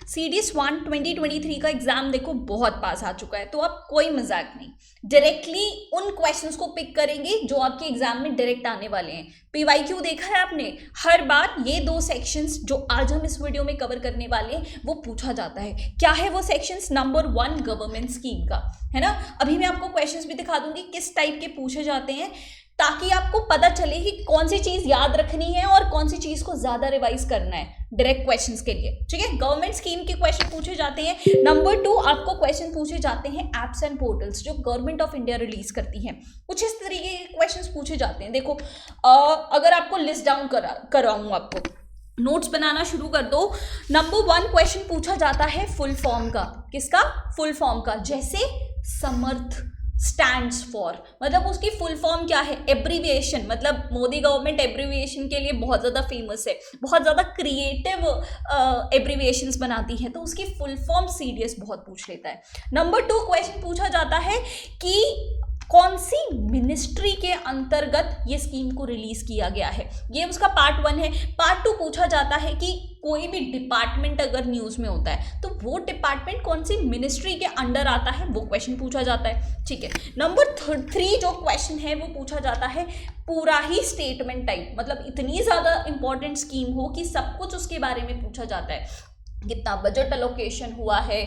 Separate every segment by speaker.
Speaker 1: CDS1 2023 का exam देखो बहुत पास आ चुका है, तो अब कोई मजाक नहीं, डायरेक्टली उन क्वेश्चंस को पिक करेंगे जो आपके एग्जाम में डायरेक्ट आने वाले हैं। PYQ देखा है आपने, हर बार ये 2 सेक्शंस जो आज हम इस वीडियो में कवर करने वाले हैं वो पूछा जाता है। क्या है वो सेक्शंस? नंबर 1 गवर्नमेंट स्कीम का, है ना। अभी मैं आपको क्वेश्चंस भी दिखा दूंगी किस टाइप के पूछे जाते हैं, ताकि आपको पता चले कि कौन सी चीज याद रखनी है और कौन सी चीज को ज्यादा रिवाइज करना है डायरेक्ट क्वेश्चंस के लिए। ठीक है, गवर्नमेंट स्कीम के क्वेश्चन पूछे जाते हैं। नंबर 2 आपको क्वेश्चन पूछे जाते हैं एप्स एंड पोर्टल्स जो गवर्नमेंट ऑफ इंडिया रिलीज करती है, कुछ इस तरीके के क्वेश्चंस पूछे जाते हैं। देखो अगर आपको लिस्ट डाउन कराऊं, आपको नोट्स बनाना शुरू कर दो। नंबर 1 क्वेश्चन पूछा जाता है फुल फॉर्म का। किसका? फुल फॉर्म का। जैसे समर्थ स्टैंड्स फॉर, मतलब उसकी फुल फॉर्म क्या है? एब्रीविएशन, मतलब मोदी गवर्नमेंट एब्रीविएशन के लिए बहुत ज़्यादा फेमस है, बहुत ज़्यादा क्रिएटिव एब्रीविएशंस बनाती है, तो उसकी फुल फॉर्म CDS बहुत पूछ लेता है। नंबर 2 क्वेश्चन पूछा जाता है कि कौन सी मिनिस्ट्री के अंतर्गत ये स्कीम को रिलीज किया गया है, ये उसका पार्ट 1 है। पार्ट 2 पूछा जाता है कि कोई भी डिपार्टमेंट अगर न्यूज में होता है तो वो डिपार्टमेंट कौन सी मिनिस्ट्री के अंडर आता है, वो क्वेश्चन पूछा जाता है। ठीक है, नंबर 3 जो क्वेश्चन है वो पूछा जाता है पूरा ही स्टेटमेंट टाइप, मतलब इतनी ज्यादा इंपॉर्टेंट स्कीम हो कि सब कुछ उसके बारे में पूछा जाता है। कितना बजट एलोकेशन हुआ है,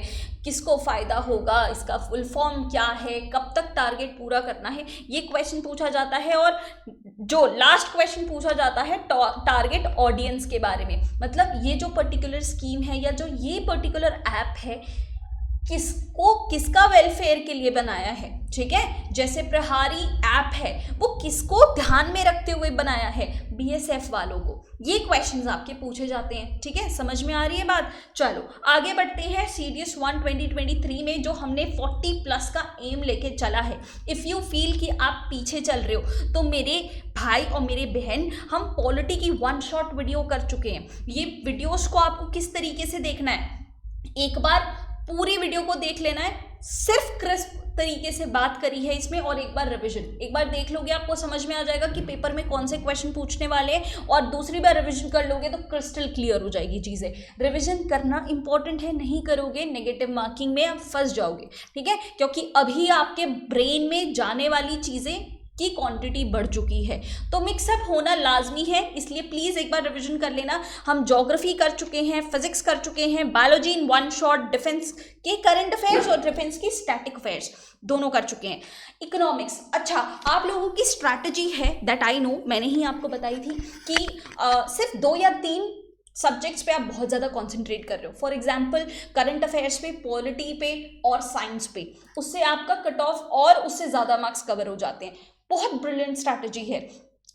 Speaker 1: किसको फायदा होगा, इसका फुल फॉर्म क्या है, कब तक टारगेट पूरा करना है, ये क्वेश्चन पूछा जाता है। और जो लास्ट क्वेश्चन पूछा जाता है टारगेट ऑडियंस के बारे में, मतलब ये जो पर्टिकुलर स्कीम है या जो ये पर्टिकुलर ऐप है किसका वेलफेयर के लिए बनाया है। ठीक है, जैसे प्रहारी ऐप है वो किसको ध्यान में रखते हुए बनाया है? BSF वालों को। ये क्वेश्चंस आपके पूछे जाते हैं। ठीक है, समझ में आ रही है बात? चलो आगे बढ़ते हैं। CDS1 2023 में जो हमने 40+ का एम लेके चला है, इफ़ यू फील कि आप पीछे चल रहे हो तो मेरे भाई और मेरे बहन, हम पॉलिटी की 1 शॉट वीडियो कर चुके हैं। ये वीडियोस को आपको किस तरीके से देखना है, एक बार पूरी वीडियो को देख लेना है, सिर्फ क्रिस्प तरीके से बात करी है इसमें, और एक बार रिवीजन एक बार देख लोगे आपको समझ में आ जाएगा कि पेपर में कौन से क्वेश्चन पूछने वाले हैं, और दूसरी बार रिवीजन कर लोगे तो क्रिस्टल क्लियर हो जाएगी चीज़ें। रिवीजन करना इंपॉर्टेंट है, नहीं करोगे नेगेटिव मार्किंग में आप फंस जाओगे। ठीक है, क्योंकि अभी आपके ब्रेन में जाने वाली चीज़ें की क्वांटिटी बढ़ चुकी है, तो मिक्सअप होना लाजमी है, इसलिए प्लीज़ एक बार रिवीजन कर लेना। हम ज्योग्राफी कर चुके हैं, फिजिक्स कर चुके हैं, बायोलॉजी इन 1 शॉट, डिफेंस के करंट अफेयर्स और डिफेंस की स्टैटिक अफेयर्स दोनों कर चुके हैं। इकोनॉमिक्स, अच्छा आप लोगों की स्ट्रैटेजी है दैट आई नो, मैंने ही आपको बताई थी कि सिर्फ 2 या 3 सब्जेक्ट्स पे आप बहुत ज़्यादा कॉन्सेंट्रेट कर रहे हो। फॉर एग्जाम्पल करंट अफेयर्स पे, पॉलिटी पे और साइंस पे, उससे आपका कट ऑफ और उससे ज़्यादा मार्क्स कवर हो जाते हैं। बहुत ब्रिलियंट स्ट्रैटेजी है,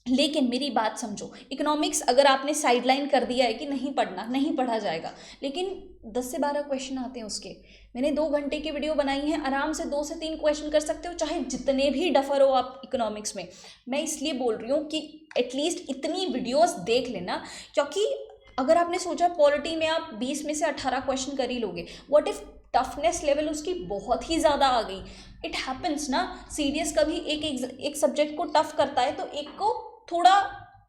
Speaker 1: लेकिन मेरी बात समझो, इकोनॉमिक्स अगर आपने साइडलाइन कर दिया है कि नहीं पढ़ना, नहीं पढ़ा जाएगा, लेकिन 10 से 12 क्वेश्चन आते हैं उसके। मैंने 2 घंटे की वीडियो बनाई है, आराम से 2 से 3 क्वेश्चन कर सकते हो, चाहे जितने भी डफर हो आप इकोनॉमिक्स में। मैं इसलिए बोल रही हूँ कि एटलीस्ट इतनी वीडियोस देख लेना, क्योंकि अगर आपने सोचा पॉलिटी में आप 20 में से 18 क्वेश्चन कर ही लोगे, व्हाट इफ टफनेस लेवल उसकी बहुत ही ज़्यादा आ गई? इट हैपन्स ना, CDS कभी एक सब्जेक्ट को टफ करता है तो एक को थोड़ा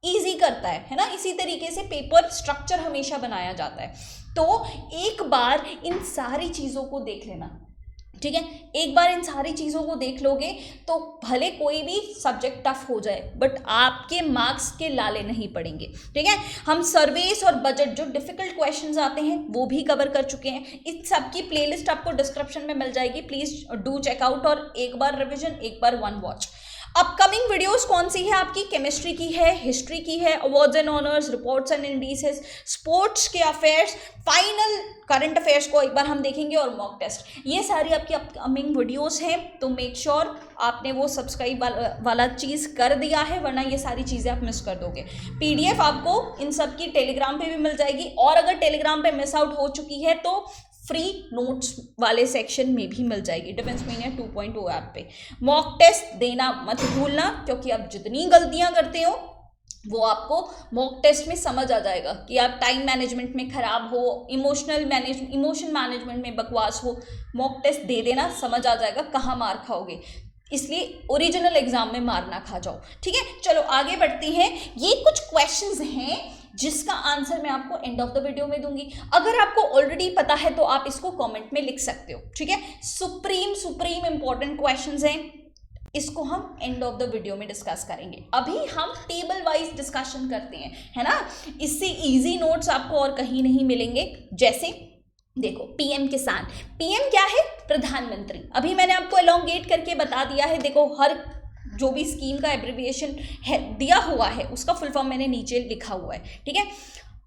Speaker 1: इजी करता है ना। इसी तरीके से पेपर स्ट्रक्चर हमेशा बनाया जाता है। तो एक बार इन सारी चीज़ों को देख लेना। ठीक है, एक बार इन सारी चीज़ों को देख लोगे तो भले कोई भी सब्जेक्ट टफ हो जाए, बट आपके मार्क्स के लाले नहीं पड़ेंगे। ठीक है, हम सर्वेस और बजट जो डिफिकल्ट क्वेश्चंस आते हैं वो भी कवर कर चुके हैं। इस सब की प्लेलिस्ट आपको डिस्क्रिप्शन में मिल जाएगी, प्लीज डू चेकआउट, और एक बार रिविजन, एक बार 1 वॉच। अपकमिंग वीडियोस कौन सी है आपकी? केमिस्ट्री की है, हिस्ट्री की है, awards and honours, reports and indices, sports के अफेयर्स, फाइनल करंट अफेयर्स को एक बार हम देखेंगे, और मॉक टेस्ट। ये सारी आपकी अपकमिंग वीडियोस हैं, तो मेक श्योर आपने वो सब्सक्राइब वाला चीज़ कर दिया है, वरना ये सारी चीज़ें आप मिस कर दोगे। PDF आपको इन सब की टेलीग्राम पे भी मिल जाएगी, और अगर टेलीग्राम पे मिस आउट हो चुकी है तो फ्री नोट्स वाले सेक्शन में भी मिल जाएगी डिफेंस मीनिया 2.0 ऐप पे। मॉक टेस्ट देना मत भूलना, क्योंकि आप जितनी गलतियां करते हो वो आपको मॉक टेस्ट में समझ आ जाएगा कि आप टाइम मैनेजमेंट में खराब हो, इमोशन मैनेजमेंट में बकवास हो। मॉक टेस्ट दे देना, समझ आ जाएगा कहाँ मार खाओगे, इसलिए ओरिजिनल एग्जाम में मार ना खा जाओ। ठीक है, चलो आगे बढ़ते हैं। ये कुछ क्वेश्चंस हैं जिसका आंसर मैं आपको एंड ऑफ द वीडियो में दूंगी। अगर आपको ऑलरेडी पता है तो आप इसको कमेंट में लिख सकते हो, ठीक है। सुप्रीम इंपॉर्टेंट क्वेश्चंस हैं, इसको हम एंड ऑफ द वीडियो में डिस्कस करेंगे। अभी हम टेबल वाइज डिस्कशन करते हैं, है ना। इससे इजी नोट्स आपको और कहीं नहीं मिलेंगे। जैसे देखो पीएम किसान, पीएम क्या है? प्रधानमंत्री। अभी मैंने आपको एलोंगेट करके बता दिया है, देखो हर जो भी स्कीम का एब्रिविएशन है दिया हुआ है उसका फुल फॉर्म मैंने नीचे लिखा हुआ है, ठीक है।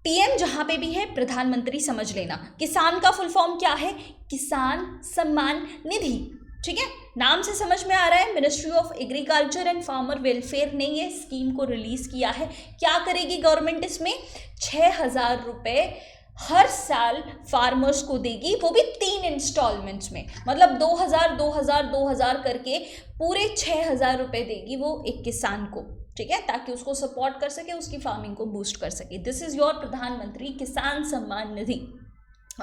Speaker 1: पीएम जहां पे भी है, प्रधानमंत्री समझ लेना। किसान का फुल फॉर्म क्या है? किसान सम्मान निधि, ठीक है। नाम से समझ में आ रहा है, ministry of agriculture and farmer welfare ने ये स्कीम को रिलीज किया है। क्या करेगी गवर्नमेंट इसमें? 6,000 रुपए हर साल फार्मर्स को देगी, वो भी 3 इंस्टॉलमेंट्स में, मतलब 2,000 करके पूरे 6,000 रुपए देगी वो एक किसान को, ठीक है, ताकि उसको सपोर्ट कर सके, उसकी फार्मिंग को बूस्ट कर सके। दिस इज योर प्रधानमंत्री किसान Samman Nidhi.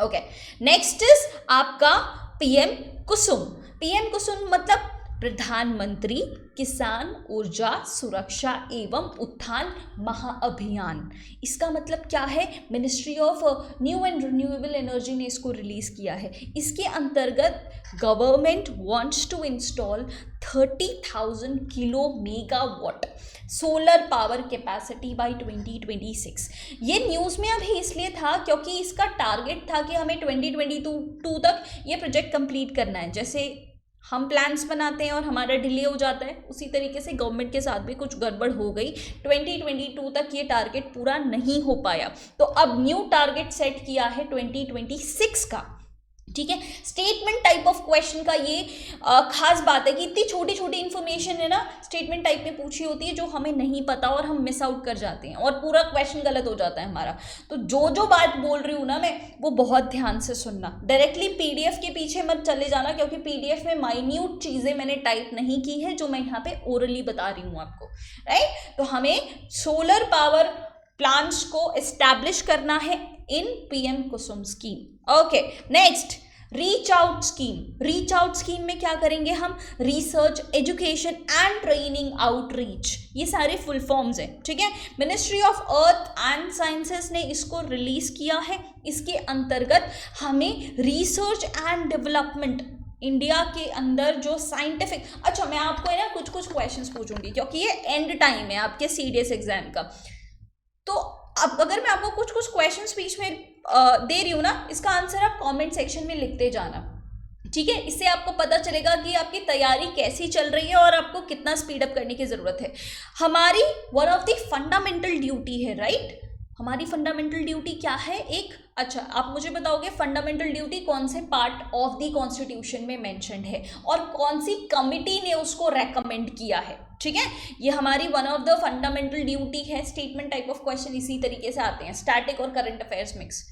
Speaker 1: Okay, next is आपका पीएम कुसुम। पीएम कुसुम मतलब प्रधानमंत्री किसान ऊर्जा सुरक्षा एवं उत्थान महाअभियान। इसका मतलब क्या है? Ministry of new and renewable energy ने इसको रिलीज किया है। इसके अंतर्गत government wants to install 30,000 kilo megawatt solar power capacity by 2026। ये न्यूज़ में अभी इसलिए था क्योंकि इसका टारगेट था कि हमें 2022 तक ये प्रोजेक्ट कंप्लीट करना है। जैसे हम प्लान्स बनाते हैं और हमारा डिले हो जाता है, उसी तरीके से गवर्नमेंट के साथ भी कुछ गड़बड़ हो गई, 2022 तक ये टारगेट पूरा नहीं हो पाया। तो अब न्यू टारगेट सेट किया है 2026 का, ठीक है। स्टेटमेंट टाइप ऑफ क्वेश्चन का ये खास बात है कि इतनी छोटी छोटी इन्फॉर्मेशन है ना, स्टेटमेंट टाइप में पूछी होती है जो हमें नहीं पता और हम मिस आउट कर जाते हैं और पूरा क्वेश्चन गलत हो जाता है हमारा। तो जो बात बोल रही हूँ ना मैं, वो बहुत ध्यान से सुनना। डायरेक्टली पीडीएफ के पीछे मत चले जाना, क्योंकि पीडीएफ में माइन्यूट चीज़ें मैंने टाइप नहीं की है जो मैं यहाँ पे ओरली बता रही हूँ आपको, राइट। तो हमें सोलर पावर प्लांट्स को एस्टैब्लिश करना है in PM Kusum scheme. Okay, next reach out scheme. Reach out scheme में क्या करेंगे हम? Research, education and training outreach, ये सारे फुल फॉर्म्स हैं, ठीक है। Ministry of earth and sciences ने इसको रिलीज किया है। इसके अंतर्गत हमें रिसर्च एंड डेवलपमेंट इंडिया के अंदर जो साइंटिफिक, अच्छा मैं आपको है ना कुछ क्वेश्चंस पूछूंगी क्योंकि ये एंड टाइम है आपके सीडीएस एग्जाम का। तो अब अगर मैं आपको कुछ क्वेश्चंस बीच में दे रही हूँ ना, इसका आंसर आप कमेंट सेक्शन में लिखते जाना, ठीक है। इससे आपको पता चलेगा कि आपकी तैयारी कैसी चल रही है और आपको कितना स्पीड अप करने की ज़रूरत है। हमारी one of the fundamental duty है, राइट। हमारी फंडामेंटल ड्यूटी क्या है? एक, अच्छा आप मुझे बताओगे फंडामेंटल ड्यूटी कौन से पार्ट ऑफ द कॉन्स्टिट्यूशन में मेंशन्ड है और कौन सी कमिटी ने उसको रेकमेंड किया है, ठीक है। ये हमारी one of the fundamental duty है। स्टेटमेंट टाइप ऑफ क्वेश्चन इसी तरीके से आते हैं, स्टैटिक और current affairs mix.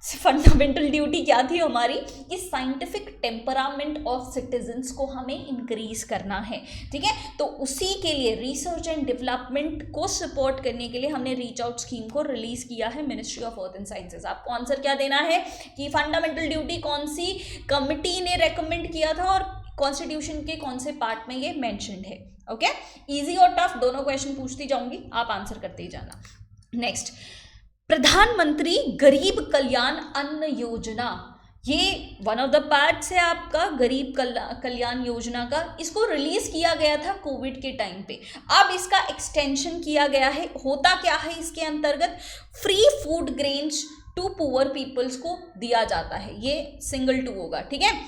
Speaker 1: Fundamental duty क्या थी हमारी? कि साइंटिफिक टेम्परामेंट ऑफ सिटीजन्स को हमें इंक्रीज करना है, ठीक है। तो उसी के लिए रिसर्च एंड डेवलपमेंट को सपोर्ट करने के लिए हमने रीच आउट स्कीम को रिलीज किया है ministry of earth and sciences. आपको आंसर क्या देना है कि फंडामेंटल ड्यूटी कौन सी कमिटी ने रेकमेंड किया था और कॉन्स्टिट्यूशन के कौन से पार्ट में ये मेंशन्ड है। ओके, इजी और टफ दोनों क्वेश्चन पूछती जाऊंगी, आप आंसर करते ही जाना। नेक्स्ट, प्रधानमंत्री गरीब कल्याण अन्न योजना, ये वन ऑफ द पार्ट्स है आपका गरीब कल्याण योजना का। इसको रिलीज किया गया था कोविड के टाइम पे, अब इसका एक्सटेंशन किया गया है। होता क्या है इसके अंतर्गत? Free food grains to poor peoples को दिया जाता है, ये सिंगल टू होगा, ठीक है।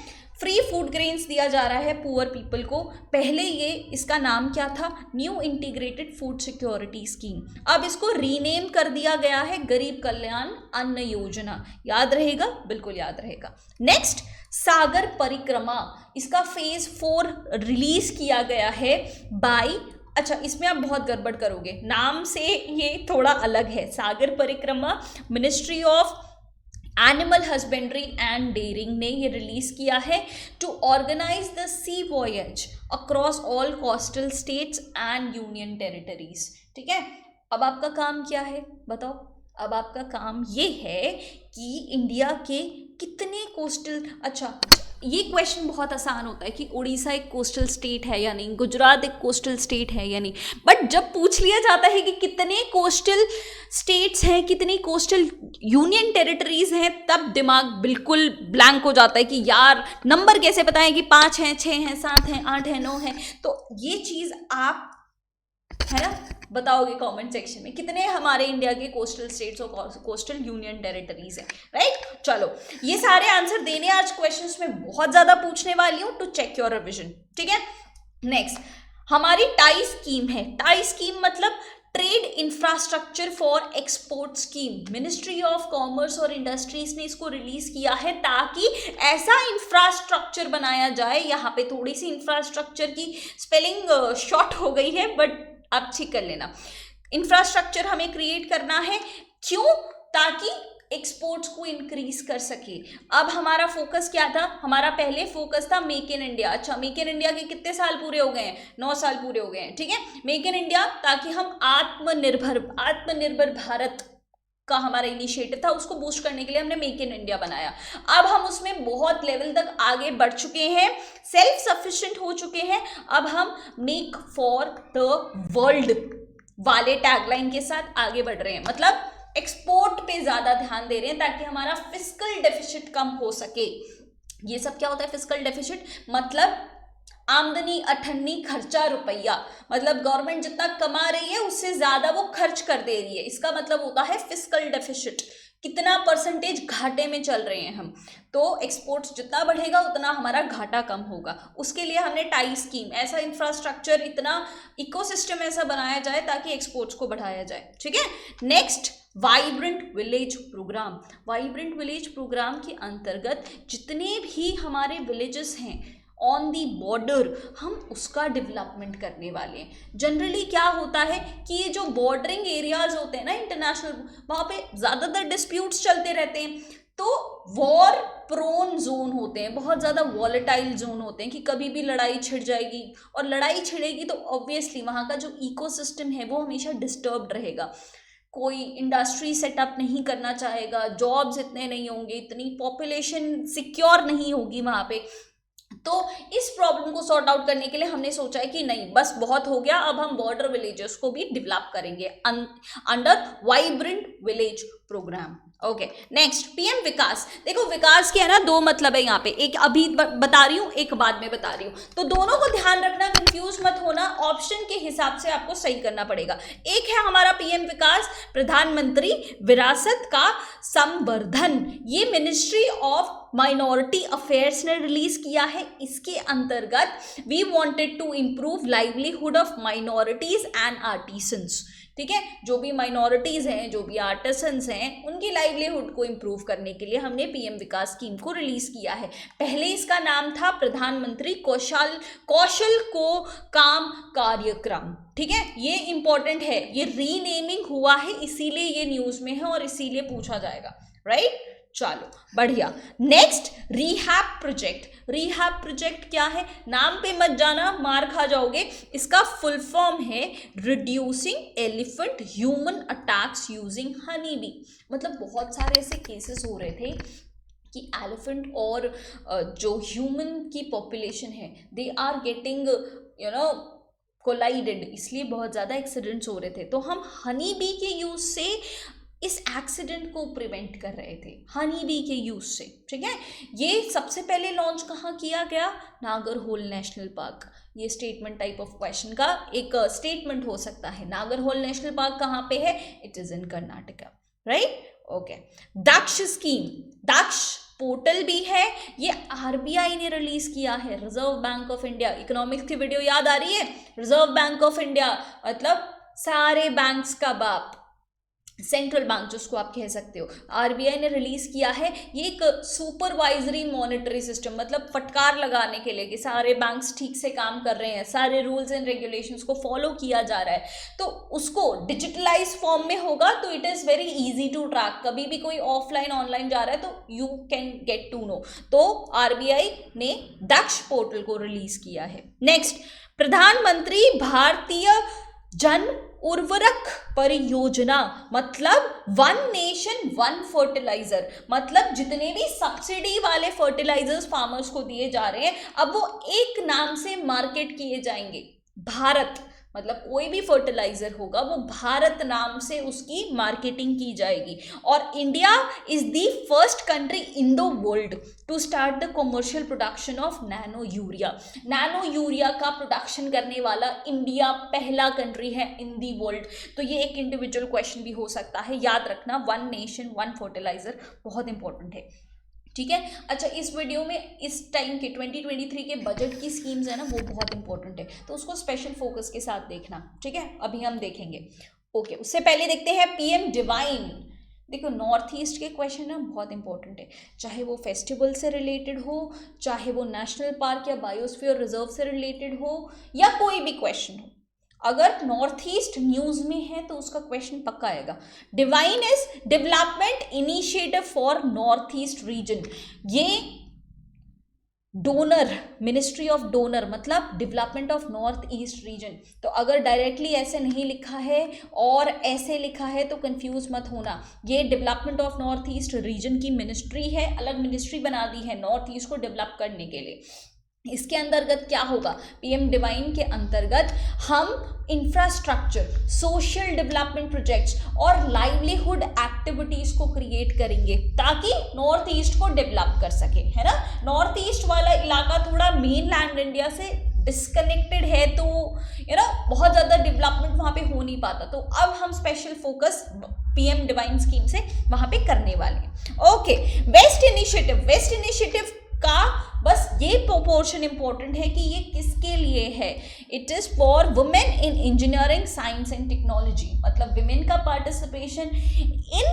Speaker 1: फ्री फूड ग्रेन्स दिया जा रहा है पुअर पीपल को। पहले ये इसका नाम क्या था? New integrated food security scheme. अब इसको रीनेम कर दिया गया है गरीब कल्याण अन्न योजना। याद रहेगा? बिल्कुल याद रहेगा। नेक्स्ट, सागर परिक्रमा, इसका फेज 4 रिलीज किया गया है बाय, अच्छा इसमें आप बहुत गड़बड़ करोगे, नाम से ये थोड़ा अलग है। Sagar Parikrama ministry of animal husbandry and dairying ने ये रिलीज किया है to organise the sea voyage across all coastal states and union territories, ठीक है। अब आपका काम क्या है बताओ? अब आपका काम ये है कि इंडिया के कितने कोस्टल, अच्छा ये क्वेश्चन बहुत आसान होता है कि उड़ीसा एक कोस्टल स्टेट है या नहीं, गुजरात एक कोस्टल स्टेट है या नहीं, बट जब पूछ लिया जाता है कि कितने कोस्टल स्टेट्स हैं, कितनी कोस्टल यूनियन टेरिटरीज हैं, तब दिमाग बिल्कुल ब्लैंक हो जाता है कि यार नंबर कैसे बताएं कि 5 हैं, 6 हैं, 7 हैं, 8 हैं, 9 हैं। तो ये चीज़ आप, है ना, बताओगे कमेंट सेक्शन में कितने हमारे इंडिया के कोस्टल स्टेट्स और कोस्टल यूनियन टेरिटरीज हैं, राइट। चलो, ये सारे आंसर देने आज क्वेश्चंस में बहुत ज़्यादा पूछने वाली हूँ टू चेक योर रिविजन, ठीक है। नेक्स्ट हमारी टाई स्कीम है। टाई स्कीम मतलब trade infrastructure for export scheme. Ministry of commerce और इंडस्ट्रीज ने इसको रिलीज किया है ताकि ऐसा इंफ्रास्ट्रक्चर बनाया जाए, यहाँ पे थोड़ी सी इंफ्रास्ट्रक्चर की स्पेलिंग शॉर्ट हो गई है बट आप ठीक कर लेना। इंफ्रास्ट्रक्चर हमें क्रिएट करना है, क्यों? ताकि एक्सपोर्ट्स को इंक्रीज कर सके। अब हमारा फोकस क्या था? हमारा पहले फोकस था मेक इन इंडिया। अच्छा, मेक इन इंडिया के कितने साल पूरे हो गए हैं? 9 साल पूरे हो गए हैं, ठीक है। मेक इन इंडिया ताकि हम आत्मनिर्भर भारत का हमारा इनिशिएटिव था, उसको बूस्ट करने के लिए हमने मेक इन इंडिया बनाया। अब हम उसमें बहुत लेवल तक आगे बढ़ चुके हैं, सेल्फ सफिशिएंट हो चुके हैं। अब हम मेक फॉर द वर्ल्ड वाले टैगलाइन के साथ आगे बढ़ रहे हैं, मतलब एक्सपोर्ट पे ज्यादा ध्यान दे रहे हैं ताकि हमारा फिस्कल डेफिसिट कम हो सके। ये सब क्या होता है फिस्कल डेफिसिट? मतलब आमदनी अठन्नी खर्चा रुपया, मतलब गवर्नमेंट जितना कमा रही है उससे ज्यादा वो खर्च कर दे रही है, इसका मतलब होता है फिस्कल डेफिसिट। कितना परसेंटेज घाटे में चल रहे हैं हम, तो एक्सपोर्ट्स जितना बढ़ेगा उतना हमारा घाटा कम होगा। उसके लिए हमने टाई स्कीम, ऐसा इंफ्रास्ट्रक्चर, इतना इकोसिस्टम ऐसा बनाया जाए ताकि एक्सपोर्ट्स को बढ़ाया जाए, ठीक है। Next vibrant village programme. Vibrant village programme के अंतर्गत जितने भी हमारे विलेजेस हैं ऑन दी बॉर्डर, हम उसका डेवलपमेंट करने वाले हैं। जनरली क्या होता है कि ये जो बॉर्डरिंग एरियाज होते हैं ना इंटरनेशनल, वहाँ पे ज़्यादातर डिस्प्यूट्स चलते रहते हैं, तो वॉर प्रोन जोन होते हैं, बहुत ज़्यादा वॉलेटाइल जोन होते हैं कि कभी भी लड़ाई छिड़ जाएगी, और लड़ाई छिड़ेगी तो ऑब्वियसली वहाँ का जो इकोसिस्टम है वो हमेशा डिस्टर्ब्ड रहेगा। कोई इंडस्ट्री सेटअप नहीं करना चाहेगा, जॉब्स इतने नहीं होंगे, इतनी पॉपुलेशन सिक्योर नहीं होगी वहाँ पे। तो इस प्रॉब्लम को सॉर्ट आउट करने के लिए हमने सोचा है कि नहीं, बस बहुत हो गया, अब हम बॉर्डर विलेजेस को भी डेवलप करेंगे under vibrant village programme. Okay, next PM Vikas. देखो विकास के है ना 2 मतलब है यहाँ पे, एक अभी बता रही हूँ, एक बाद में बता रही हूँ, तो दोनों को ध्यान रखना, कंफ्यूज मत होना, ऑप्शन के हिसाब से आपको सही करना पड़ेगा। एक है हमारा पीएम विकास, प्रधानमंत्री विरासत का संवर्धन, ये मिनिस्ट्री ऑफ माइनॉरिटी अफेयर्स ने रिलीज किया है। इसके अंतर्गत we wanted to improve livelihood of minorities and artisans, ठीक है। जो भी माइनॉरिटीज हैं, जो भी आर्टिसंस हैं, उनकी लाइवलीहुड को इम्प्रूव करने के लिए हमने पीएम विकास स्कीम को रिलीज किया है। पहले इसका नाम था प्रधानमंत्री कौशल को काम कार्यक्रम, ठीक है। ये इंपॉर्टेंट है, ये रीनेमिंग हुआ है, इसीलिए ये न्यूज में है और इसीलिए पूछा जाएगा, राइट। चलो बढ़िया। Next rehab project. Rehab project क्या है? नाम पे मत जाना, मार खा जाओगे। इसका फुल फॉर्म है reducing elephant human attacks using honey bee. मतलब बहुत सारे ऐसे केसेस हो रहे थे कि एलिफेंट और जो ह्यूमन की पॉपुलेशन है, दे आर गेटिंग कोलाइडेड, इसलिए बहुत ज़्यादा एक्सीडेंट्स हो रहे थे। तो हम हनी बी के यूज से इस एक्सीडेंट को प्रिवेंट कर रहे थे, हनी बी के यूज से, ठीक है। ये सबसे पहले लॉन्च कहाँ किया गया? Nagarhole national park. ये स्टेटमेंट टाइप ऑफ क्वेश्चन का एक स्टेटमेंट हो सकता है। नागरहोल नेशनल पार्क कहाँ पे है? It is in Karnataka, right. Okay, Daksh scheme, Daksh portal भी है, ये आरबीआई ने रिलीज किया है, reserve bank of India. Economics की वीडियो याद आ रही है? रिजर्व बैंक ऑफ इंडिया मतलब सारे बैंक्स का बाप, सेंट्रल बैंक जिसको आप कह सकते हो। आरबीआई ने रिलीज किया है। ये एक सुपरवाइजरी मॉनिटरी सिस्टम, मतलब फटकार लगाने के लिए कि सारे बैंक्स ठीक से काम कर रहे हैं, सारे रूल्स एंड रेगुलेशंस को फॉलो किया जा रहा है, तो उसको डिजिटलाइज फॉर्म में होगा तो it is very easy to track. कभी भी कोई ऑफलाइन ऑनलाइन जा रहा है तो you can get to know. तो आरबीआई ने दक्ष पोर्टल को रिलीज किया है। नेक्स्ट, प्रधानमंत्री भारतीय जन उर्वरक परियोजना मतलब वन नेशन वन फर्टिलाइजर, मतलब जितने भी सब्सिडी वाले फर्टिलाइजर्स फार्मर्स को दिए जा रहे हैं अब वो एक नाम से मार्केट किए जाएंगे, भारत। मतलब कोई भी फर्टिलाइजर होगा वो भारत नाम से उसकी मार्केटिंग की जाएगी। और India is the first country in the world to start the commercial production of nano urea. Nano urea का प्रोडक्शन करने वाला इंडिया पहला कंट्री है इन दी वर्ल्ड। तो ये एक इंडिविजुअल क्वेश्चन भी हो सकता है, याद रखना, वन नेशन वन फर्टिलाइजर बहुत इंपॉर्टेंट है, ठीक है। अच्छा, इस वीडियो में इस टाइम के 2023 के बजट की स्कीम्स है ना वो बहुत इंपॉर्टेंट है, तो उसको स्पेशल फोकस के साथ देखना, ठीक है। अभी हम देखेंगे, ओके। उससे पहले देखते हैं पीएम डिवाइन। देखो नॉर्थ ईस्ट के क्वेश्चन ना बहुत इंपॉर्टेंट है, चाहे वो फेस्टिवल से रिलेटेड हो, चाहे वो नेशनल पार्क या बायोस्फीयर रिजर्व से रिलेटेड हो, या कोई भी क्वेश्चन हो, अगर नॉर्थ ईस्ट न्यूज में है तो उसका क्वेश्चन पक्का आएगा। Divine is development initiative for north east region. ये डोनर, मिनिस्ट्री ऑफ डोनर मतलब development of north east region. तो अगर डायरेक्टली ऐसे नहीं लिखा है और ऐसे लिखा है तो कंफ्यूज मत होना, ये development of north east region की मिनिस्ट्री है, अलग मिनिस्ट्री बना दी है नॉर्थ ईस्ट को डेवलप करने के लिए। इसके अंतर्गत क्या होगा, पीएम डिवाइन के अंतर्गत हम इंफ्रास्ट्रक्चर, सोशल डेवलपमेंट प्रोजेक्ट्स और लाइवलीहुड एक्टिविटीज को क्रिएट करेंगे ताकि नॉर्थ ईस्ट को डेवलप कर सके, है ना। नॉर्थ ईस्ट वाला इलाका थोड़ा मेन लैंड इंडिया से डिस्कनेक्टेड है, तो बहुत ज़्यादा डेवलपमेंट वहाँ पे हो नहीं पाता। तो अब हम special focus PM divine scheme से वहाँ पे करने वाले हैं। ओके, वेस्ट इनिशिएटिव का बस ये पोर्शन इंपॉर्टेंट है कि ये किसके लिए है। It is for women in engineering science and technology, मतलब विमेन का पार्टिसिपेशन इन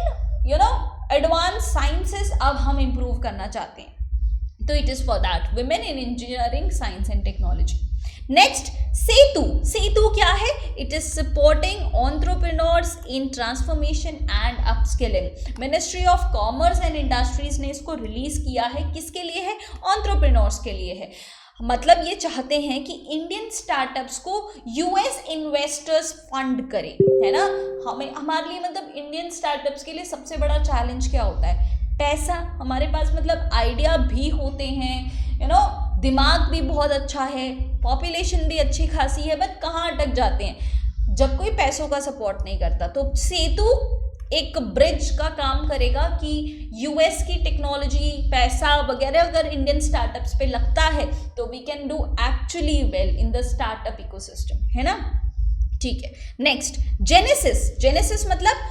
Speaker 1: एडवांस साइंसेस अब हम इम्प्रूव करना चाहते हैं, तो it is for that, women in engineering science and technology. Next, Setu क्या है, it is supporting entrepreneurs in transformation and upskilling. Ministry of commerce and industries ने इसको रिलीज किया है, किसके लिए है, एंटरप्रेन्योर्स के लिए है। मतलब ये चाहते हैं कि इंडियन स्टार्टअप्स को यूएस इन्वेस्टर्स फंड करें, है ना। हमारे लिए मतलब इंडियन स्टार्टअप्स के लिए सबसे बड़ा चैलेंज क्या होता है, पैसा। हमारे पास मतलब आइडिया भी होते हैं, दिमाग भी बहुत अच्छा है, पॉपुलेशन भी अच्छी खासी है, बट कहाँ अटक जाते हैं जब कोई पैसों का सपोर्ट नहीं करता। तो सेतु एक ब्रिज का काम करेगा कि यूएस की टेक्नोलॉजी, पैसा वगैरह अगर इंडियन स्टार्टअप्स पे लगता है तो we can do actually well in the startup ecosystem, है ना, ठीक है। नेक्स्ट, जेनेसिस मतलब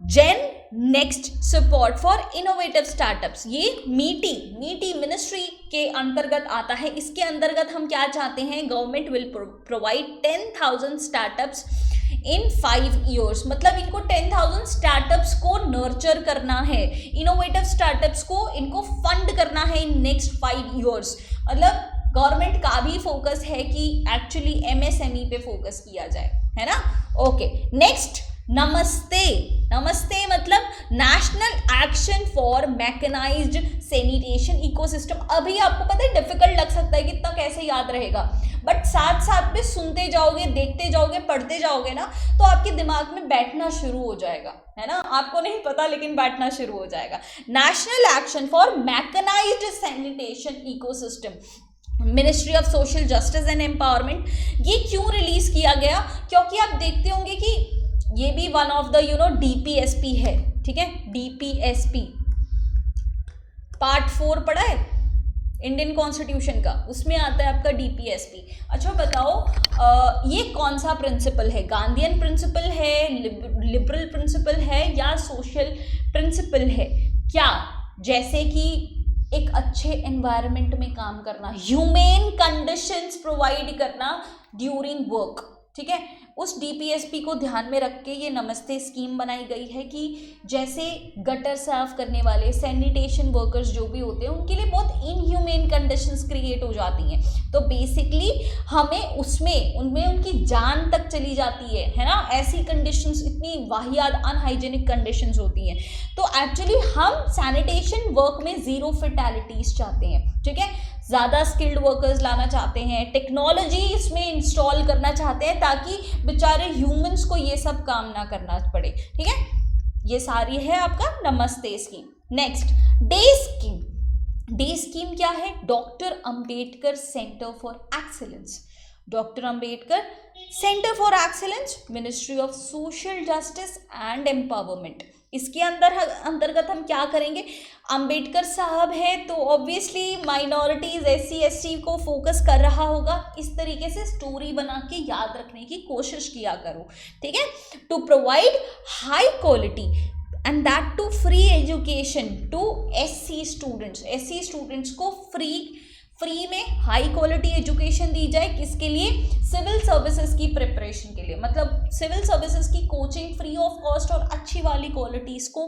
Speaker 1: gen next support for innovative startups. ये मीटी मिनिस्ट्री के अंतर्गत आता है। इसके अंतर्गत हम क्या चाहते हैं, government will provide 10,000 startups in 5 years, मतलब इनको 10,000 स्टार्टअप्स को नर्चर करना है, इनोवेटिव स्टार्टअप्स को इनको फंड करना है इन नेक्स्ट 5 years। मतलब गवर्नमेंट का भी फोकस है कि एक्चुअली एमएसएमई पे फोकस किया जाए, है ना। ओके, नेक्स्ट, नमस्ते मतलब national action for mechanised sanitation ecosystem. अभी आपको पता है डिफिकल्ट लग सकता है कि इतना कैसे याद रहेगा, बट साथ साथ में सुनते जाओगे, देखते जाओगे, पढ़ते जाओगे ना, तो आपके दिमाग में बैठना शुरू हो जाएगा, है ना। आपको नहीं पता लेकिन बैठना शुरू हो जाएगा। National action for mechanised sanitation ecosystem, ministry of social justice and empowerment. ये क्यों रिलीज किया गया, क्योंकि आप देखते होंगे कि ये भी वन ऑफ द डीपीएसपी है, ठीक है। डीपीएसपी पार्ट 4 पढ़ा है इंडियन कॉन्स्टिट्यूशन का, उसमें आता है आपका डीपीएसपी। अच्छा बताओ ये कौन सा प्रिंसिपल है, गांधीयन प्रिंसिपल है, लिबरल प्रिंसिपल है या सोशल प्रिंसिपल है। क्या, जैसे कि एक अच्छे एनवायरनमेंट में काम करना, ह्यूमेन कंडीशंस प्रोवाइड करना ड्यूरिंग वर्क, ठीक है। उस डीपीएसपी को ध्यान में रख के ये नमस्ते स्कीम बनाई गई है कि जैसे गटर साफ करने वाले सैनिटेशन वर्कर्स जो भी होते हैं उनके लिए बहुत इनह्यूमेन कंडीशंस क्रिएट हो जाती हैं, तो बेसिकली हमें उनमें उनकी जान तक चली जाती है ना। ऐसी कंडीशंस, इतनी वाहियात अनहाइजेनिक कंडीशंस होती हैं। तो एक्चुअली हम सैनिटेशन वर्क में 0 फेटालिटीज चाहते हैं, ठीक है। ज़्यादा स्किल्ड वर्कर्स लाना चाहते हैं, टेक्नोलॉजी इसमें इंस्टॉल करना चाहते हैं ताकि बेचारे ह्यूमंस को ये सब काम ना करना पड़े, ठीक है। ये सारी है आपका नमस्ते scheme. Next day scheme. Day scheme क्या है? Doctor Ambedkar centre for excellence. Doctor Ambedkar centre for excellence, ministry of social justice and empowerment. इसके अंतर्गत हम क्या करेंगे? अंबेडकर साहब है तो ऑब्वियसली माइनॉरिटीज, SC ST को फोकस कर रहा होगा। इस तरीके से स्टोरी बना के याद रखने की कोशिश किया करो, ठीक है। To provide high quality and that to free education to SC students. SC students को फ्री में हाई क्वालिटी एजुकेशन दी जाए। किसके लिए? सिविल सर्विसेज की प्रिपरेशन के लिए, मतलब सिविल सर्विसेज की कोचिंग फ्री ऑफ कॉस्ट और अच्छी वाली क्वालिटीज को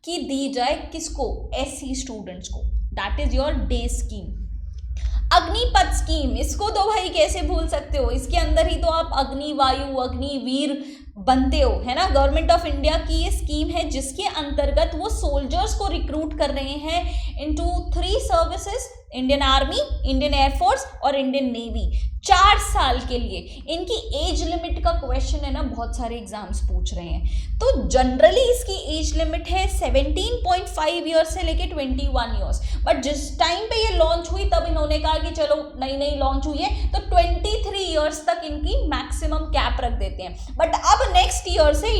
Speaker 1: की दी जाए। किसको? SC स्टूडेंट्स को। That is your day scheme. Agnipath scheme, इसको तो भाई कैसे भूल सकते हो, इसके अंदर ही तो आप अग्निवायु, अग्निवीर बनते हो, है ना। गवर्नमेंट ऑफ इंडिया की ये स्कीम है जिसके अंतर्गत वो सोल्जर्स को रिक्रूट कर रहे हैं into 3 services, Indian army, Indian air force और इंडियन नेवी, 4 साल के लिए। इनकी एज लिमिट का क्वेश्चन है ना, बहुत सारे एग्जाम्स पूछ रहे हैं। तो जनरली इसकी एज लिमिट है 17.5 ईयर्स से लेके 21 ईयर्स, बट जिस टाइम पे ये लॉन्च हुई तब इन्होंने कहा कि चलो नई लॉन्च हुई है तो 23 ईयर्स तक इनकी मैक्सिमम कैप रख देते हैं। बट अब नेक्स्ट ईयर से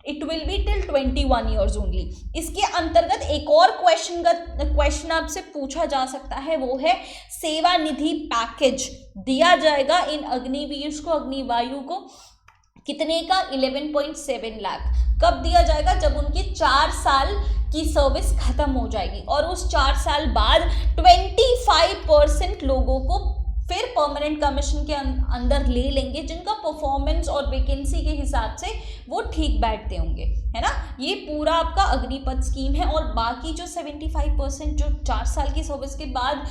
Speaker 1: it will be till 21 years only. इसके अंतर्गत एक और क्वेश्चन आपसे पूछा जा सकता है, वो है सेवा निधि पैकेज दिया जाएगा इन अग्निवीर को, अग्निवायु को, कितने का? 11.7 लाख। कब दिया जाएगा? जब उनकी 4 साल की सर्विस खत्म हो जाएगी और उस 4 साल बाद 25% लोगों को फिर परमानेंट कमीशन के अंदर ले लेंगे, जिनका परफॉर्मेंस और वैकेंसी के हिसाब से वो ठीक बैठते होंगे, है ना। ये पूरा आपका अग्निपथ स्कीम है। और बाकी जो 75% जो 4 साल की सर्विस के बाद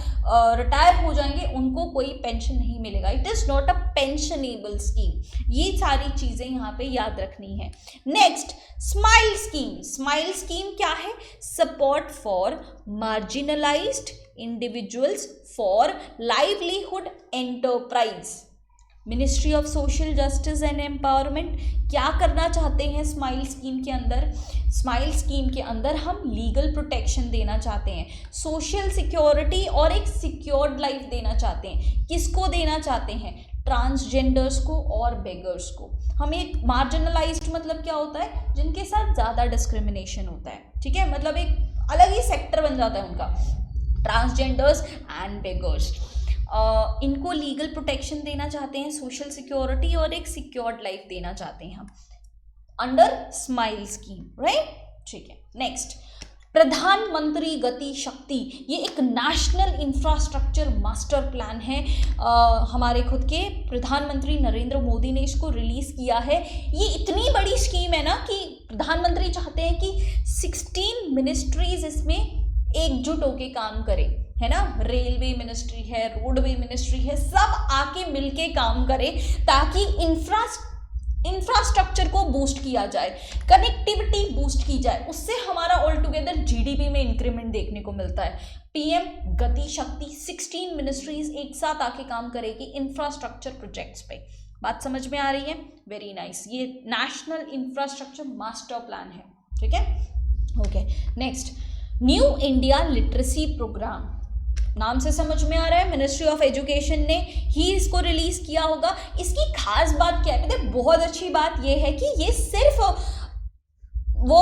Speaker 1: रिटायर हो जाएंगे उनको कोई पेंशन नहीं मिलेगा। It is not a pensionable scheme. ये सारी चीज़ें यहाँ पे याद रखनी है। Next smile scheme. Smile scheme क्या है? Support for marginalised individuals for livelihood enterprise. Ministry of social justice and empowerment क्या करना चाहते हैं स्माइल स्कीम के अंदर? स्माइल स्कीम के अंदर हम लीगल प्रोटेक्शन देना चाहते हैं, सोशल सिक्योरिटी और एक सिक्योर्ड लाइफ देना चाहते हैं। किसको देना चाहते हैं? ट्रांसजेंडर्स को और बेगर्स को। हमें मार्जिनलाइज्ड मतलब क्या होता है? जिनके साथ ज़्यादा डिस्क्रिमिनेशन होता है, ठीक है, मतलब एक अलग ही सेक्टर बन जाता है उनका, ट्रांसजेंडर्स एंड बेगर्स। इनको लीगल प्रोटेक्शन देना चाहते हैं, सोशल सिक्योरिटी और एक सिक्योर्ड लाइफ देना चाहते हैं हम अंडर स्माइल स्कीम, राइट। ठीक है। नेक्स्ट प्रधानमंत्री गति शक्ति। ये एक नेशनल इंफ्रास्ट्रक्चर मास्टर प्लान है। हमारे खुद के प्रधानमंत्री नरेंद्र मोदी ने इसको रिलीज किया है। ये इतनी बड़ी स्कीम है ना कि प्रधानमंत्री चाहते हैं कि 16 मिनिस्ट्रीज इसमें एकजुट होके काम करें, है ना। रेलवे मिनिस्ट्री है, रोडवे मिनिस्ट्री है, सब आके मिलके काम करें ताकि इंफ्रास्ट्रक्चर को बूस्ट किया जाए, कनेक्टिविटी बूस्ट की जाए। उससे हमारा ऑल टुगेदर GDP में इंक्रीमेंट देखने को मिलता है। PM गति शक्ति 16 मिनिस्ट्रीज एक साथ आके काम करेगी इंफ्रास्ट्रक्चर प्रोजेक्ट्स पे। बात समझ में आ रही है? Very nice. ये नेशनल इंफ्रास्ट्रक्चर मास्टर प्लान है, ठीक है। Okay. Next new India literacy programme. नाम से समझ में आ रहा है मिनिस्ट्री ऑफ एजुकेशन ने ही इसको रिलीज किया होगा। इसकी खास बात क्या है? पता है, बहुत अच्छी बात यह है कि ये सिर्फ वो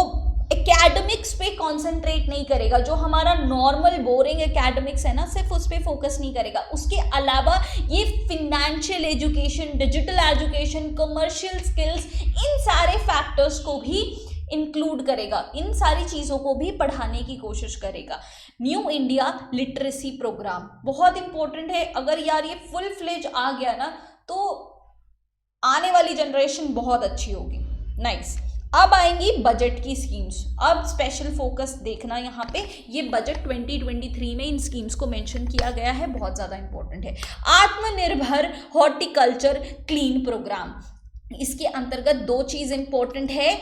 Speaker 1: एकेडमिक्स पे कंसंट्रेट नहीं करेगा, जो हमारा नॉर्मल बोरिंग एकेडमिक्स है ना, सिर्फ उस पर फोकस नहीं करेगा। उसके अलावा ये financial education, digital education, commercial skills, इन सारे फैक्टर्स को भी इंक्लूड करेगा, इन सारी चीज़ों को भी पढ़ाने की कोशिश करेगा। न्यू इंडिया लिटरेसी प्रोग्राम बहुत इंपॉर्टेंट है। अगर यार ये फुल फ्लेज आ गया ना तो आने वाली जनरेशन बहुत अच्छी होगी। नाइस। अब आएंगी बजट की स्कीम्स। अब स्पेशल फोकस देखना यहाँ पे, ये बजट 2023 में इन स्कीम्स को मेंशन किया गया है, बहुत ज़्यादा इंपॉर्टेंट है। आत्मनिर्भर हॉर्टिकल्चर क्लीन प्रोग्राम। इसके अंतर्गत 2 चीज़ इंपॉर्टेंट है।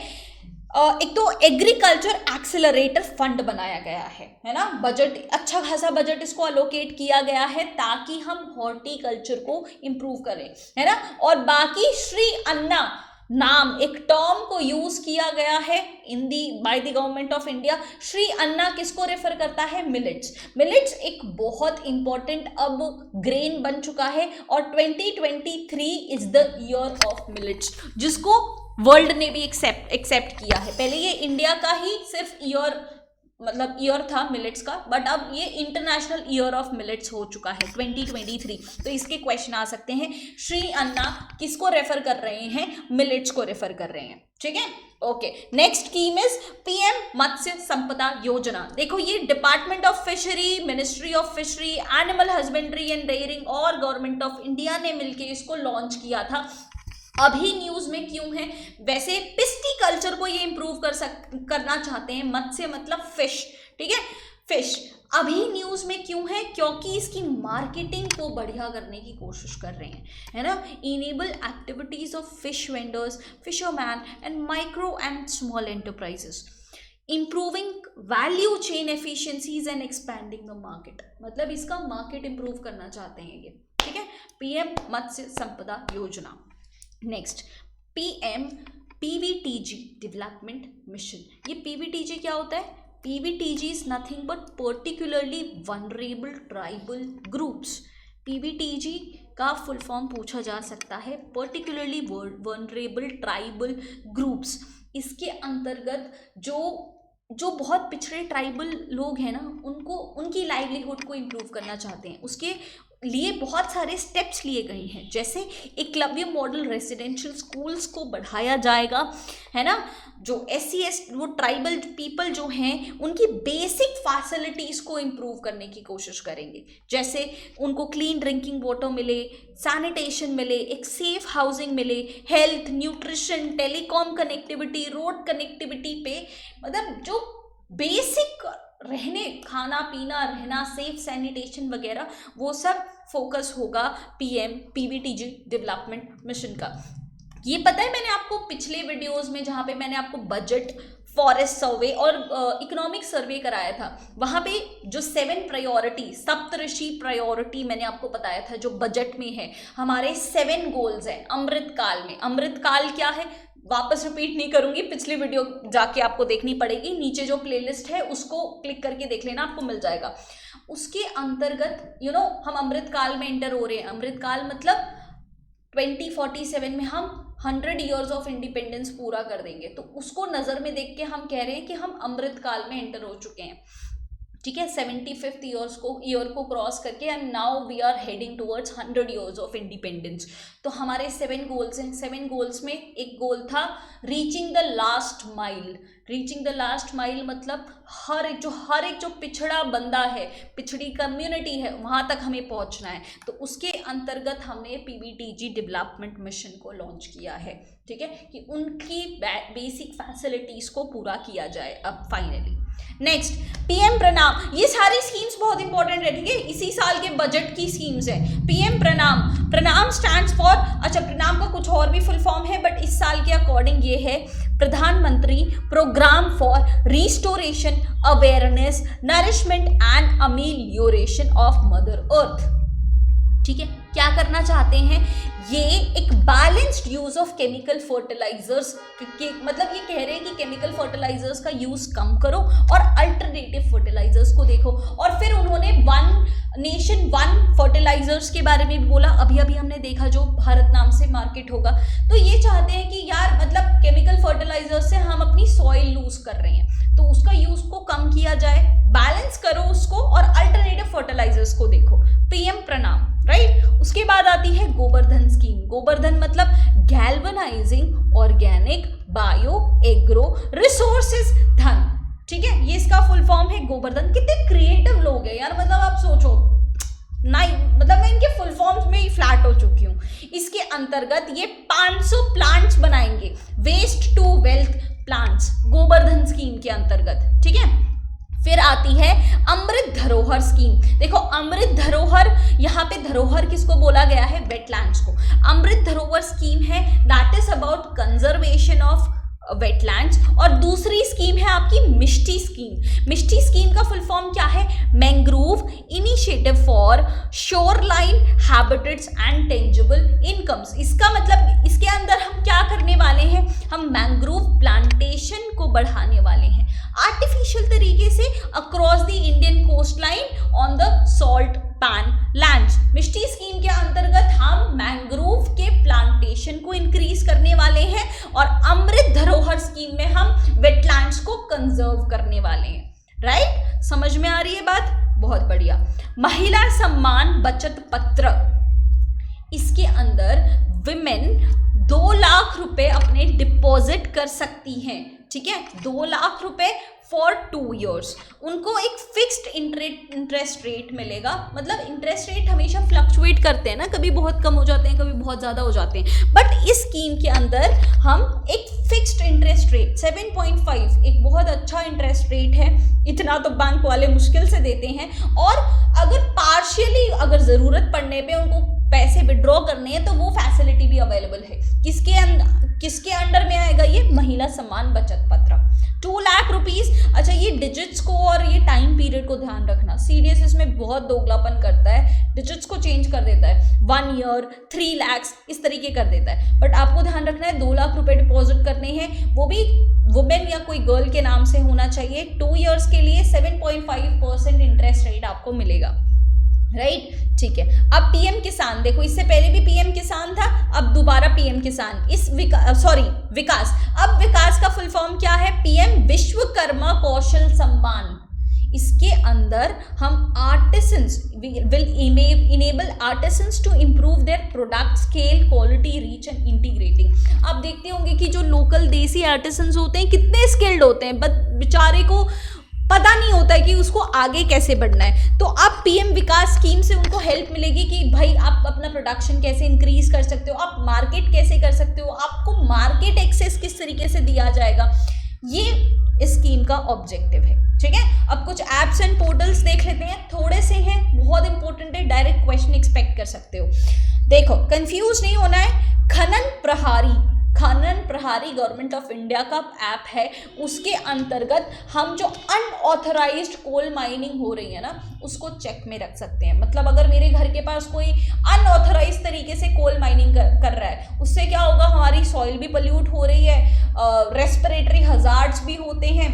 Speaker 1: एक तो एग्रीकल्चर एक्सेलरेटर फंड बनाया गया है ना, बजट अच्छा खासा बजट इसको अलोकेट किया गया है ताकि हम हॉर्टिकल्चर को इम्प्रूव करें, है ना। और बाकी श्री अन्ना नाम एक टर्म को यूज किया गया है in the by the government of India. Shri Anna किसको रेफर करता है? मिलेट्स। मिलेट्स एक बहुत इंपॉर्टेंट अब ग्रेन बन चुका है और 2023 is the year of millets, जिसको वर्ल्ड ने भी एक्सेप्ट किया है। पहले ये इंडिया का ही सिर्फ ईयर था मिलेट्स का, बट अब ये इंटरनेशनल ईयर ऑफ मिलेट्स हो चुका है 2023। तो इसके क्वेश्चन आ सकते हैं। श्री अन्ना किसको रेफर कर रहे हैं? मिलेट्स को रेफर कर रहे हैं, ठीक है। Okay, next scheme is PM Matsya Sampada Yojana. देखो ये department of fishery, ministry of fishery, animal husbandry and dairying और गवर्नमेंट ऑफ इंडिया ने मिलकर इसको लॉन्च किया था। अभी न्यूज में क्यों है? वैसे पिस्टिकल्चर को ये इंप्रूव करना चाहते हैं, मत्स्य मतलब फिश, ठीक है, फिश। अभी न्यूज में क्यों है? क्योंकि इसकी मार्केटिंग को बढ़िया करने की कोशिश कर रहे हैं, है ना। Enable activities of fish vendors, fisherman and micro and small enterprises, improving value chain efficiencies and expanding the market. मतलब इसका मार्केट इंप्रूव करना चाहते हैं ये, ठीक है। पीएम मत्स्य संपदा योजना। Next, PM PVTG development mission. ये पीवीटीजी क्या होता है? PVTG is nothing but particularly vulnerable tribal groups. PVTG का फुल फॉर्म पूछा जा सकता है, पर्टिकुलरली वनरेबल ट्राइबल ग्रुप्स। इसके अंतर्गत जो बहुत पिछड़े ट्राइबल लोग हैं ना, उनको उनकी लाइवलीहुड को इम्प्रूव करना चाहते हैं। उसके लिए बहुत सारे स्टेप्स लिए गए हैं, जैसे एकलव्य मॉडल रेसिडेंशियल स्कूल्स को बढ़ाया जाएगा, है ना। जो SC वो ट्राइबल पीपल जो हैं उनकी बेसिक फैसिलिटीज को इम्प्रूव करने की कोशिश करेंगे, जैसे उनको क्लीन ड्रिंकिंग वाटर मिले, सैनिटेशन मिले, एक सेफ हाउसिंग मिले, health, nutrition, telecom connectivity, road connectivity पे, मतलब जो बेसिक रहने, खाना पीना, रहना, सेफ सैनिटेशन वगैरह, वो सब फोकस होगा पीएम पीवीटीजी डेवलपमेंट मिशन का। ये पता है, मैंने आपको पिछले वीडियोस में जहाँ पे मैंने आपको बजट, फॉरेस्ट सर्वे और इकोनॉमिक सर्वे कराया था, वहाँ पे जो 7 प्रायोरिटी, सप्तऋषि प्रायोरिटी मैंने आपको बताया था जो बजट में है। हमारे 7 गोल्स हैं अमृतकाल में। अमृतकाल क्या है वापस रिपीट नहीं करूंगी, पिछली वीडियो जाके आपको देखनी पड़ेगी, नीचे जो प्लेलिस्ट है उसको क्लिक करके देख लेना, आपको मिल जाएगा। उसके अंतर्गत हम अमृतकाल में एंटर हो रहे हैं। अमृतकाल मतलब 2047 में हम 100 ईयर्स ऑफ इंडिपेंडेंस पूरा कर देंगे, तो उसको नज़र में देख के हम कह रहे हैं कि हम अमृतकाल में एंटर हो चुके हैं, ठीक है। 75th ईयर को क्रॉस करके and now we are heading towards 100 years of independence. तो हमारे 7 गोल्स हैं। 7 गोल्स में एक गोल था reaching the last mile. Reaching the last mile मतलब हर एक जो पिछड़ा बंदा है, पिछड़ी कम्युनिटी है, वहाँ तक हमें पहुँचना है। तो उसके अंतर्गत हमने पीवीटीजी डेवलपमेंट मिशन को लॉन्च किया है, ठीक है, कि उनकी बेसिक फैसिलिटीज़ को पूरा किया जाए अब फाइनली। नेक्स्ट, पीएम प्रणाम। ये सारी स्कीम्स बहुत इंपॉर्टेंट है, ठीक है, इसी साल के बजट की स्कीम्स हैं। पीएम प्रणाम, प्रणाम स्टैंड्स फॉर, अच्छा प्रणाम का कुछ और भी फुल फॉर्म है, बट इस साल के अकॉर्डिंग ये है प्रधानमंत्री programme for restoration, awareness, nourishment and amelioration of mother earth, ठीक है। क्या करना चाहते हैं? ये एक balanced use of chemical fertilizers, मतलब ये कह रहे हैं कि केमिकल फर्टिलाइजर्स का यूज कम करो और अल्टरनेटिव फर्टिलाइजर्स को देखो। और फिर उन्होंने 1 नेशन 1 फर्टिलाइजर्स के बारे में भी बोला। अभी हमने देखा जो भारत नाम से मार्केट होगा। तो ये चाहते हैं कि यार मतलब केमिकल फर्टिलाइजर्स से हम अपनी सॉइल लूज कर रहे हैं, तो उसका यूज को कम किया जाए, बैलेंस करो उसको और अल्टरनेटिव फर्टिलाइजर्स को देखो। पीएम प्रणाम, राइट। उसके बाद आती है गोवर्धन स्कीम। गोवर्धन मतलब galvanising organic bio agro resources धन, ठीक है, ये इसका फुल फॉर्म है गोवर्धन। कितने क्रिएटिव लोग हैं यार, मतलब आप सोचो, नहीं मतलब मैं इनके फुल फॉर्म्स में ही फ्लैट हो चुकी हूँ। इसके अंतर्गत ये 500 प्लांट्स बनाएंगे, waste to wealth plants, Gobardhan scheme के अंतर्गत, ठीक है। फिर आती है अमृत धरोहर स्कीम। देखो अमृत धरोहर, यहाँ पे धरोहर किसको बोला गया है? वेटलैंड्स को। अमृत धरोहर स्कीम है that is about conservation of wetlands. और दूसरी स्कीम है आपकी मिष्टी स्कीम। मिष्टी स्कीम का फुल फॉर्म क्या है? Mangrove initiative for shoreline habitats and tangible incomes. इसका मतलब इसके अंदर हम क्या करने वाले हैं? हम मैंग्रोव प्लांटेशन को बढ़ाने वाले हैं आर्टिफिशियल तरीके से across the Indian coast line on the salt pan lands. Mishti scheme के अंतर्गत हम मैंग्रोव के प्लांटेशन को इंक्रीज करने वाले हैं और अमृत धरोहर स्कीम में हम वेटलैंड्स को कंजर्व करने वाले हैं। राइट? समझ में आ रही है बात? बहुत बढ़िया। महिला सम्मान बचत पत्र, इसके अंदर विमेन 2 लाख रुपए अपने डिपॉजिट कर सकती हैं। ठीक है, 2 लाख रुपए फॉर 2 years। उनको एक फिक्स्ड इंटरेस्ट रेट मिलेगा। मतलब इंटरेस्ट रेट हमेशा फ्लक्चुएट करते हैं ना, कभी बहुत कम हो जाते हैं, कभी बहुत ज़्यादा हो जाते हैं, बट इस स्कीम के अंदर हम एक फिक्स्ड इंटरेस्ट रेट 7.5 एक बहुत अच्छा इंटरेस्ट रेट है। इतना तो बैंक वाले मुश्किल से देते हैं। और अगर पार्शियली अगर ज़रूरत पड़ने पे उनको पैसे विड्रॉ करने हैं तो वो फैसिलिटी भी अवेलेबल है। किसके अंडर में आएगा ये? महिला सम्मान बचत पत्र। 2 लाख रुपीस। अच्छा, ये डिजिट्स को और ये टाइम पीरियड को ध्यान रखना। सीडीएस इसमें बहुत दोगलापन करता है, डिजिट्स को चेंज कर देता है, 1 year 3 lakhs इस तरीके कर देता है। बट आपको ध्यान रखना है 2 लाख रुपए डिपॉजिट करने हैं, वो भी वुमेन या कोई गर्ल के नाम से होना चाहिए। 2 years के लिए 7.5% इंटरेस्ट रेट आपको मिलेगा। राइट? ठीक है। अब पीएम किसान देखो, इससे पहले भी पीएम किसान था, अब दोबारा पीएम किसान। इस विकास। अब विकास का फुल फॉर्म क्या है? पीएम विश्वकर्मा कौशल सम्मान। इसके अंदर हम artisans will enable artisans to improve their product scale quality reach and integrating. आप देखते होंगे कि जो लोकल देसी आर्टिसंस होते हैं कितने स्किल्ड होते हैं, बट बेचारे को पता नहीं होता है कि उसको आगे कैसे बढ़ना है। तो अब पीएम विकास स्कीम से उनको हेल्प मिलेगी कि भाई आप अपना प्रोडक्शन कैसे इंक्रीज कर सकते हो, आप मार्केट कैसे कर सकते हो, आपको मार्केट एक्सेस किस तरीके से दिया जाएगा। ये इस स्कीम का ऑब्जेक्टिव है। ठीक है, अब कुछ एप्स एंड पोर्टल्स देख लेते हैं, थोड़े से हैं, बहुत इंपॉर्टेंट है, डायरेक्ट क्वेश्चन एक्सपेक्ट कर सकते हो। देखो, कंफ्यूज नहीं होना है। खनन प्रहारी गवर्नमेंट ऑफ इंडिया का ऐप है, उसके अंतर्गत हम जो अनऑथराइज्ड कोल माइनिंग हो रही है ना उसको चेक में रख सकते हैं। मतलब अगर मेरे घर के पास कोई अनऑथराइज तरीके से कोल माइनिंग कर रहा है, उससे क्या होगा? हमारी सॉइल भी पल्यूट हो रही है, रेस्पिरेटरी हजार्ड्स भी होते हैं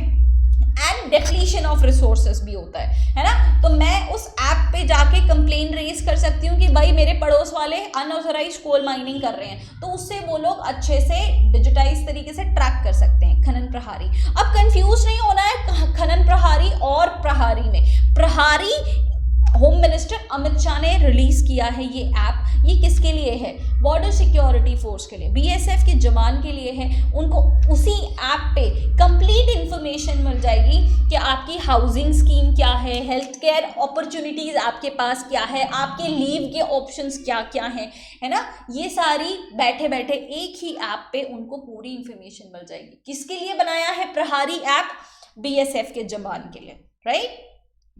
Speaker 1: एंड डिप्लीशन ऑफ रिसोर्सेज भी होता है ना। तो मैं उस ऐप पे जाके कंप्लेन रेज कर सकती हूँ कि भाई मेरे पड़ोस वाले अनऑथराइज कोल माइनिंग कर रहे हैं, तो उससे वो लोग अच्छे से डिजिटाइज तरीके से ट्रैक कर सकते हैं। खनन प्रहारी। अब कंफ्यूज नहीं होना है खनन प्रहारी और प्रहारी में। प्रहारी होम मिनिस्टर अमित शाह ने रिलीज किया है ये ऐप। ये किसके लिए है? बॉर्डर सिक्योरिटी फोर्स के लिए, बीएसएफ के जवान के लिए है। उनको उसी ऐप पे कंप्लीट इंफॉर्मेशन मिल जाएगी कि आपकी हाउसिंग स्कीम क्या है, हेल्थ केयर अपॉर्चुनिटीज आपके पास क्या है, आपके लीव के ऑप्शंस क्या क्या हैं, है ना। ये सारी बैठे बैठे एक ही ऐप पे उनको पूरी इंफॉर्मेशन मिल जाएगी। किसके लिए बनाया है प्रहारी ऐप? बीएसएफ के जवान के लिए। राइट?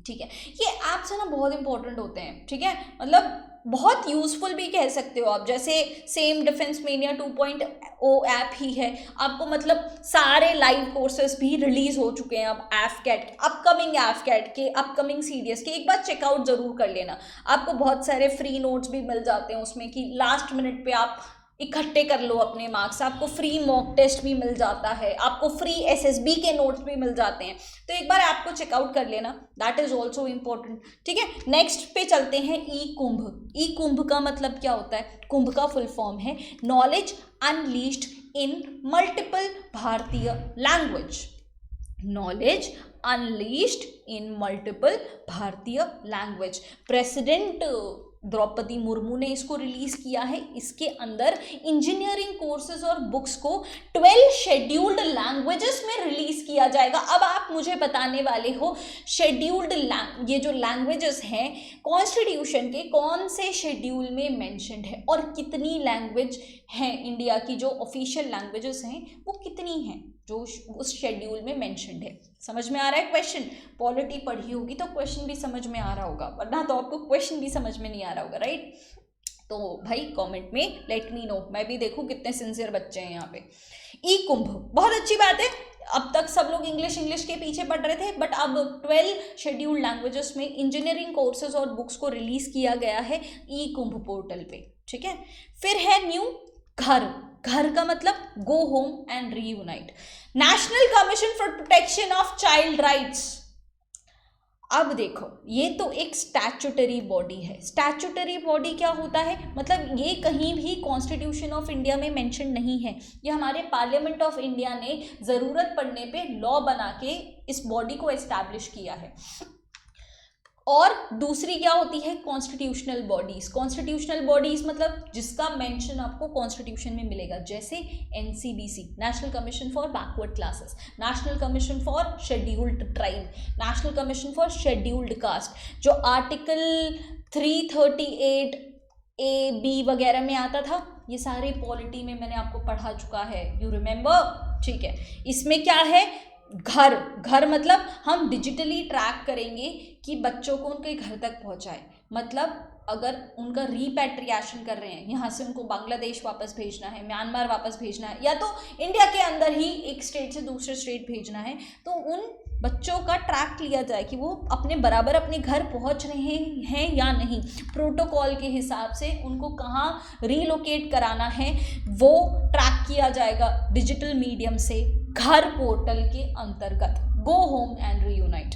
Speaker 1: ठीक है, ये ऐप्स है ना बहुत इंपॉर्टेंट होते हैं। ठीक है, मतलब बहुत यूजफुल भी कह सकते हो आप। जैसे सेम डिफेंस मेनिया 2.0 ऐप ही है। आपको मतलब सारे लाइव कोर्सेज भी रिलीज हो चुके हैं अब एफकेट, अपकमिंग एफकेट के, अपकमिंग सीडीएस के। एक बार चेकआउट जरूर कर लेना, आपको बहुत सारे फ्री नोट्स भी मिल जाते हैं उसमें कि लास्ट मिनट पे आप इकट्ठे कर लो अपने मार्क्स। आपको फ्री मॉक टेस्ट भी मिल जाता है, आपको फ्री एसएसबी के नोट्स भी मिल जाते हैं। तो एक बार आपको चेकआउट कर लेना, दैट इज ऑल्सो इम्पोर्टेंट। ठीक है, नेक्स्ट पे चलते हैं ई कुंभ। ई कुंभ का मतलब क्या होता है? कुंभ का फुल फॉर्म है नॉलेज अनलीस्ड इन मल्टीपल भारतीय लैंग्वेज। नॉलेज अनलीस्ड इन मल्टीपल भारतीय लैंग्वेज। प्रेसिडेंट द्रौपदी मुर्मू ने इसको रिलीज किया है। इसके अंदर इंजीनियरिंग कोर्सेज और बुक्स को 12 शेड्यूल्ड लैंग्वेजेस में रिलीज किया जाएगा। अब आप मुझे बताने वाले हो शेड्यूल्ड ये जो लैंग्वेजेस हैं कॉन्स्टिट्यूशन के कौन से शेड्यूल में मेंशन्ड है और कितनी लैंग्वेज हैं इंडिया की जो ऑफिशियल लैंग्वेजेस हैं वो कितनी हैं जो उस शेड्यूल में मेंशन्ड है। समझ में आ रहा है क्वेश्चन? पॉलिटी पढ़ी होगी तो क्वेश्चन भी समझ में आ रहा होगा, वरना तो आपको क्वेश्चन भी समझ में नहीं आ रहा होगा। राइट? तो भाई कमेंट में लेट मी नो, मैं भी देखूं कितने सिंसियर बच्चे हैं यहाँ पे। ई कुंभ, बहुत अच्छी बात है, अब तक सब लोग इंग्लिश के पीछे पढ़ रहे थे, बट अब 12 शेड्यूल्ड लैंग्वेजेस में इंजीनियरिंग कोर्सेज और बुक्स को रिलीज किया गया है ई कुंभ पोर्टल पे, ठीक है। फिर है न्यू घर, घर का मतलब go home and reunite. National commission for protection of child rights, अब देखो ये तो एक स्टैट्यूटरी बॉडी है। स्टैट्यूटरी बॉडी क्या होता है, मतलब ये कहीं भी कॉन्स्टिट्यूशन ऑफ इंडिया में मेंशन नहीं है, ये हमारे पार्लियामेंट ऑफ इंडिया ने ज़रूरत पड़ने पे लॉ बना के इस बॉडी को एस्टैब्लिश किया है। और दूसरी क्या होती है, कॉन्स्टिट्यूशनल बॉडीज। कॉन्स्टिट्यूशनल बॉडीज मतलब जिसका मेंशन आपको कॉन्स्टिट्यूशन में मिलेगा, जैसे NCBC, national commission for backward classes, national commission for scheduled tribe, national commission for scheduled caste, जो आर्टिकल 338 ए बी वगैरह में आता था, ये सारे पॉलिटी में मैंने आपको पढ़ा चुका है, यू रिमेंबर, ठीक है। इसमें क्या है, घर, घर मतलब हम डिजिटली ट्रैक करेंगे कि बच्चों को उनके घर तक पहुंचाए, मतलब अगर उनका रीपैट्रिएशन कर रहे हैं, यहाँ से उनको बांग्लादेश वापस भेजना है, म्यांमार वापस भेजना है, या तो इंडिया के अंदर ही एक स्टेट से दूसरे स्टेट भेजना है, तो उन बच्चों का ट्रैक लिया जाए कि वो अपने बराबर अपने घर पहुंच रहे हैं या नहीं, प्रोटोकॉल के हिसाब से उनको कहाँ रीलोकेट कराना है वो ट्रैक किया जाएगा डिजिटल मीडियम से, घर पोर्टल के अंतर्गत, गो होम एंड रीयूनाइट।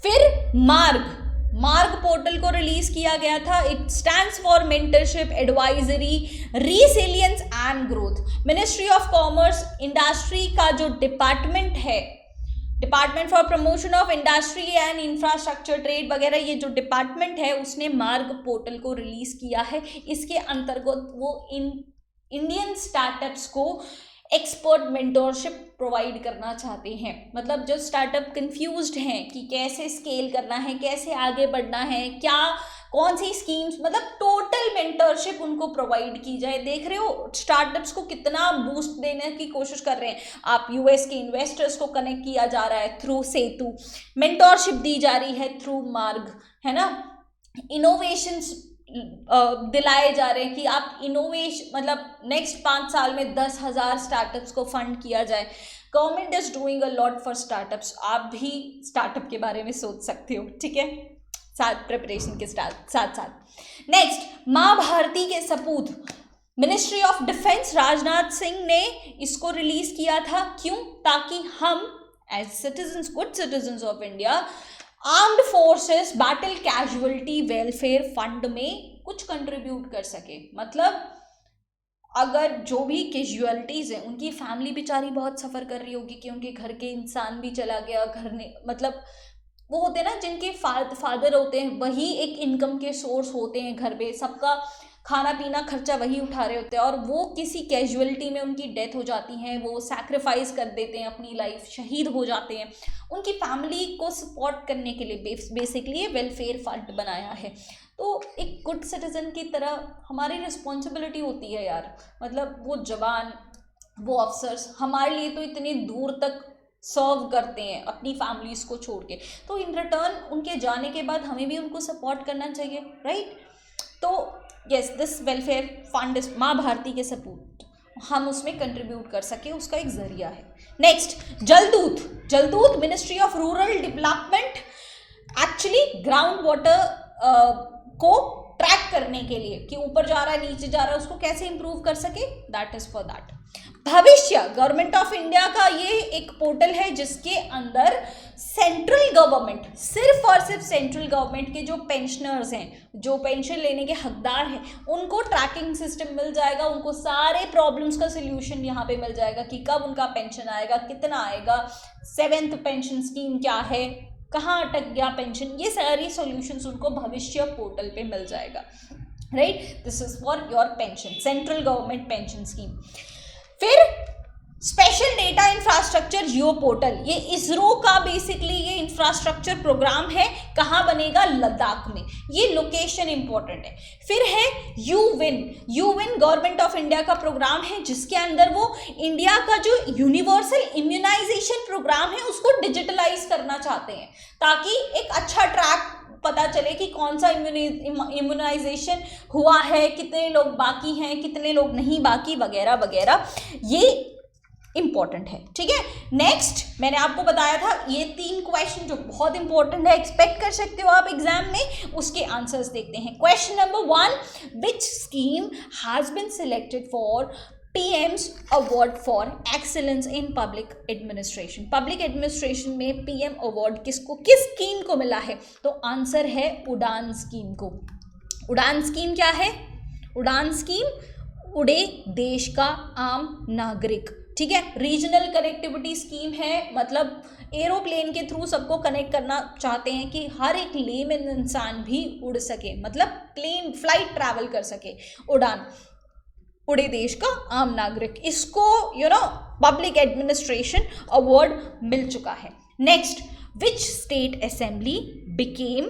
Speaker 1: फिर मार्ग पोर्टल को रिलीज किया गया था। It stands for mentorship, advisory, resilience and growth. Ministry of commerce industry का जो डिपार्टमेंट है, department for promotion of industry and infrastructure trade वगैरह, ये जो डिपार्टमेंट है उसने मार्ग पोर्टल को रिलीज किया है। इसके अंतर्गत वो इंडियन स्टार्टअप्स को एक्सपर्ट मेंटोरशिप प्रोवाइड करना चाहते हैं, मतलब जो स्टार्टअप कंफ्यूज्ड हैं कि कैसे स्केल करना है, कैसे आगे बढ़ना है, क्या कौन सी स्कीम्स, मतलब टोटल मेंटरशिप उनको प्रोवाइड की जाए। देख रहे हो स्टार्टअप्स को कितना बूस्ट देने की कोशिश कर रहे हैं आप, यूएस के इन्वेस्टर्स को कनेक्ट किया जा रहा है थ्रू सेतु, मेंटरशिप दी जा रही है थ्रू मार्ग, है ना। इनोवेशंस दिलाए जा रहे हैं कि आप इनोवेशन, मतलब नेक्स्ट 5 साल में 10,000 स्टार्टअप्स को फंड किया जाए। Government is doing a lot for startups, आप भी स्टार्टअप के बारे में सोच सकते हो, ठीक है, साथ प्रिपरेशन के साथ साथ। नेक्स्ट, माँ भारती के सपूत, ministry of defence, Rajnath Singh ने इसको रिलीज किया था। क्यों? ताकि हम as citizens, good citizens of India, armed forces battle casualty welfare fund में कुछ कंट्रीब्यूट कर सके। मतलब अगर जो भी कैजुअलिटीज़ हैं, उनकी फैमिली बेचारी बहुत सफ़र कर रही होगी कि उनके घर के इंसान भी चला गया, घर ने, मतलब वो होते हैं ना जिनके फादर होते हैं, वही एक इनकम के सोर्स होते हैं घर पे, सबका खाना पीना खर्चा वही उठा रहे होते हैं, और वो किसी कैजुअलिटी में उनकी डेथ हो जाती है, वो सैक्रिफाइस कर देते हैं अपनी लाइफ, शहीद हो जाते हैं। उनकी फैमिली को सपोर्ट करने के लिए बेसिकली वेलफेयर फंड बनाया है। तो एक गुड सिटीजन की तरह हमारी रिस्पॉन्सिबिलिटी होती है यार, मतलब वो जवान, वो अफसर्स हमारे लिए तो इतनी दूर तक सर्व करते हैं अपनी फैमिलीज को छोड़ के, तो इन रिटर्न उनके जाने के बाद हमें भी उनको सपोर्ट करना चाहिए, राइट। तो yes, this welfare fund is माँ भारती के सपूत, हम उसमें कंट्रीब्यूट कर सके, उसका एक जरिया है। Next, Jaldoot ministry of rural development, actually ground water को ट्रैक करने के लिए कि ऊपर जा रहा है नीचे जा रहा है, उसको कैसे इंप्रूव कर सके, दैट इज फॉर दैट। भविष्य, गवर्नमेंट ऑफ इंडिया का ये एक पोर्टल है जिसके अंदर सेंट्रल गवर्नमेंट, सिर्फ और सिर्फ सेंट्रल गवर्नमेंट के जो पेंशनर्स हैं, जो पेंशन लेने के हकदार हैं, उनको ट्रैकिंग सिस्टम मिल जाएगा, उनको सारे प्रॉब्लम्स का सोल्यूशन यहाँ पे मिल जाएगा कि कब उनका पेंशन आएगा, कितना आएगा, 7th पेंशन स्कीम क्या है, कहाँ अटक गया पेंशन, ये सारी सॉल्यूशंस उनको भविष्य पोर्टल पे मिल जाएगा, right. This is for your pension, central government pension scheme. फिर special data infrastructure geo portal, ये इसरो का बेसिकली ये इंफ्रास्ट्रक्चर प्रोग्राम है, कहाँ बनेगा, लद्दाख में, ये लोकेशन इंपॉर्टेंट है। फिर है यूविन गवर्नमेंट ऑफ इंडिया का प्रोग्राम है, जिसके अंदर वो इंडिया का जो यूनिवर्सल इम्यूनाइजेशन प्रोग्राम है उसको डिजिटलाइज करना चाहते हैं, ताकि एक अच्छा ट्रैक पता चले कि कौन सा इम्यूनाइजेशन हुआ है, कितने लोग बाकी हैं, कितने लोग नहीं बाकी, वगैरह वगैरह, ये इंपॉर्टेंट है। ठीक है, नेक्स्ट मैंने आपको बताया था ये 3 क्वेश्चन जो बहुत इंपॉर्टेंट है, एक्सपेक्ट कर सकते हो आप एग्जाम में, उसके आंसर्स देखते हैं। Question number 1, which scheme has been selected for PM's award for excellence in public administration? Public administration में PM अवार्ड किसको, किस स्कीम को मिला है? तो आंसर है उड़ान स्कीम को। उड़ान स्कीम क्या है? उड़ान स्कीम उड़े देश का आम नागरिक। ठीक है, रीजनल कनेक्टिविटी स्कीम है, मतलब एरोप्लेन के थ्रू सबको कनेक्ट करना चाहते हैं कि हर एक लेमैन इंसान भी उड़ सके, मतलब प्लेन फ्लाइट ट्रैवल कर सके। उड़ान, उड़े देश का आम नागरिक, इसको पब्लिक एडमिनिस्ट्रेशन अवार्ड मिल चुका है। Next, which state assembly became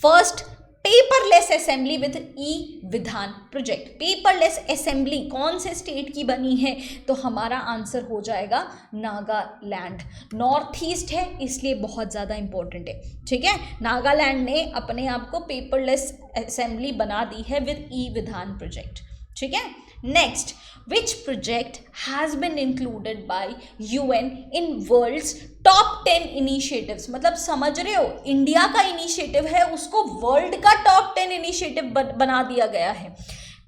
Speaker 1: first paperless assembly with e-Vidhan project? Paperless assembly कौन से स्टेट की बनी है? तो हमारा आंसर हो जाएगा नागालैंड। नॉर्थ ईस्ट है इसलिए बहुत ज़्यादा इंपॉर्टेंट है। ठीक है, नागालैंड ने अपने आप को पेपरलेस असेंबली बना दी है विद ई-विधान प्रोजेक्ट। ठीक है, next, which project has been included by UN in world's top 10 initiatives? मतलब समझ रहे हो, इंडिया का इनिशिएटिव है, उसको वर्ल्ड का टॉप 10 इनिशिएटिव बना दिया गया है।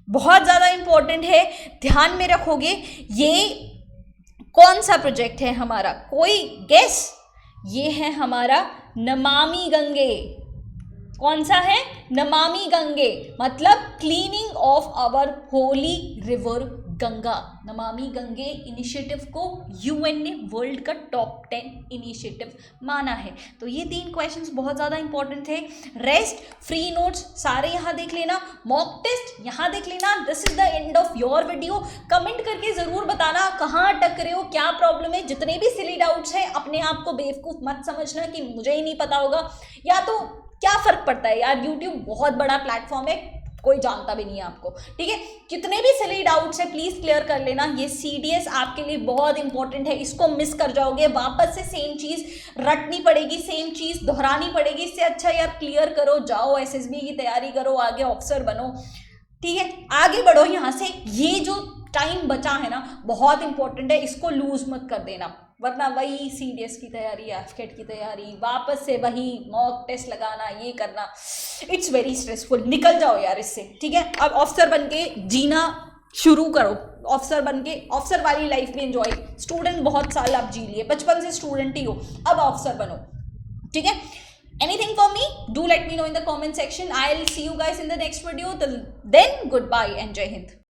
Speaker 1: बहुत ज़्यादा इंपॉर्टेंट है, ध्यान में रखोगे। ये कौन सा प्रोजेक्ट है हमारा, कोई गेस? ये है हमारा नमामि गंगे। कौन सा है? नमामि गंगे, मतलब cleaning of our holy river Ganga. Namami Gange initiative को UN ने वर्ल्ड का टॉप 10 इनिशिएटिव माना है। तो ये 3 क्वेश्चंस बहुत ज़्यादा इंपॉर्टेंट थे। रेस्ट फ्री नोट्स सारे यहाँ देख लेना, मॉक टेस्ट यहाँ देख लेना। This is the end of your video. Comment करके ज़रूर बताना कहाँ अटक रहे हो, क्या प्रॉब्लम है। जितने भी सिली डाउट्स हैं अपने आप को बेवकूफ़ मत समझना कि मुझे ही नहीं पता होगा, या तो क्या फ़र्क पड़ता है यार, YouTube बहुत बड़ा प्लेटफॉर्म है, कोई जानता भी नहीं है आपको। ठीक है, कितने भी सिली डाउट्स है प्लीज़ क्लियर कर लेना। ये CDS आपके लिए बहुत इंपॉर्टेंट है, इसको मिस कर जाओगे, वापस से सेम चीज़ रटनी पड़ेगी, सेम चीज़ दोहरानी पड़ेगी। इससे अच्छा यार क्लियर करो, जाओ SSB की तैयारी करो, आगे ऑफिसर बनो। ठीक है, आगे बढ़ो यहाँ से। ये जो टाइम बचा है ना बहुत इंपॉर्टेंट है, इसको लूज मत कर देना, वरना वही CDS की तैयारी, AFCAT की तैयारी, वापस से वही मॉक टेस्ट लगाना, ये करना, इट्स वेरी स्ट्रेसफुल। निकल जाओ यार इससे। ठीक है, अब ऑफिसर बन के जीना शुरू करो, ऑफिसर बन के ऑफिसर वाली लाइफ में एंजॉय। स्टूडेंट बहुत साल आप जी लिए, बचपन से स्टूडेंट ही हो, अब ऑफिसर बनो। ठीक है, anything for me, do let me know in the comment section. I'll see you guys in the next video. Till then, goodbye and Jai Hind.